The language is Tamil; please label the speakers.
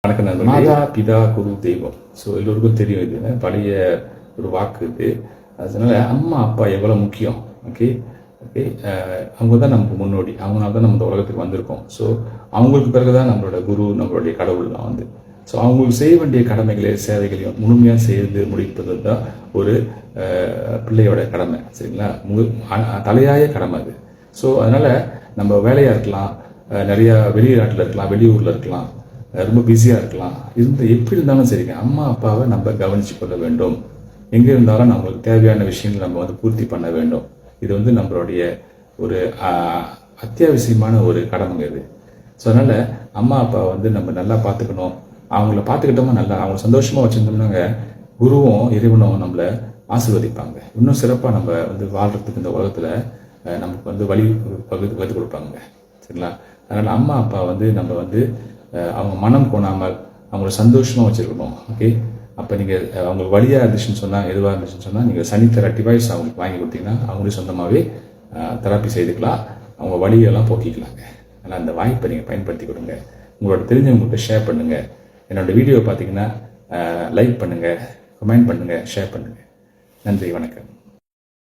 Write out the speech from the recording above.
Speaker 1: வணக்கம் நண்பர்களே. மாதா பிதா குரு தெய்வம். ஸோ எல்லோருக்கும் தெரியும், இது பழைய ஒரு வாக்கு இது. அதனால அம்மா அப்பா எவ்வளோ முக்கியம். ஓகே ஓகே அவங்க தான் நமக்கு முன்னோடி. அவங்களால தான் நம்ம இந்த உலகத்துக்கு வந்திருக்கோம். ஸோ அவங்களுக்கு பிறகு தான் நம்மளோட குரு, நம்மளுடைய கடவுள்லாம் வந்து. ஸோ அவங்களுக்கு செய்ய வேண்டிய கடமைகளை சேவைகளையும் முழுமையாக செய்து முடிப்பது தான் ஒரு பிள்ளையோட கடமை. சரிங்களா? தலையாய கடமை அது. ஸோ அதனால நம்ம வேலையாக இருக்கலாம், நிறையா வெளிநாட்டில் இருக்கலாம், வெளியூரில் இருக்கலாம், ரொம்ப பிஸியாக இருக்கலாம், எப்படி இருந்தாலும் சரிங்க, அம்மா அப்பாவை நம்ம கவனித்து கொள்ள வேண்டும். எங்கே இருந்தாலும் நம்மளுக்கு தேவையான விஷயங்கள் நம்ம வந்து பூர்த்தி பண்ண வேண்டும். இது வந்து நம்மளுடைய ஒரு அத்தியாவசியமான ஒரு கடமைங்க இது. ஸோ அதனால் அம்மா அப்பா வந்து நம்ம நல்லா பார்த்துக்கணும். அவங்கள பார்த்துக்கிட்டோமா, நல்லா அவங்கள சந்தோஷமாக வச்சுருந்தோம்னாங்க, குருவும் இறைவனும் நம்மளை ஆசீர்வதிப்பாங்க. இன்னும் சிறப்பாக நம்ம வந்து வாழ்கிறதுக்கு இந்த உலகத்தில் நமக்கு வந்து வழி வகுத்து கொடுப்பாங்க. சரிங்களா? அதனால் அம்மா அப்பா வந்து நம்ம வந்து அவங்க மனம் கோணாமல் அவங்கள சந்தோஷமாக வச்சுருக்கணும். ஓகே, அப்போ நீங்கள் அவங்களுக்கு வழியாக இருந்துச்சுன்னு சொன்னால், எதுவாக இருந்துச்சுன்னு சொன்னால், நீங்கள் சனித்தர டிவைஸ் அவங்களுக்கு வாங்கி கொடுத்தீங்கன்னா அவங்களே சொந்தமாகவே தெரப்பி செய்துக்கலாம், அவங்க வழியெல்லாம் போக்கிக்கலாங்க. அதனால் அந்த வாய்ப்பை நீங்கள் பயன்படுத்தி கொடுங்க. உங்களோட தெரிஞ்சவங்கள்ட்ட ஷேர் பண்ணுங்கள். என்னோடய வீடியோ பார்த்தீங்கன்னா லைக் பண்ணுங்கள், கமெண்ட் பண்ணுங்கள், ஷேர் பண்ணுங்கள். நன்றி, வணக்கம்.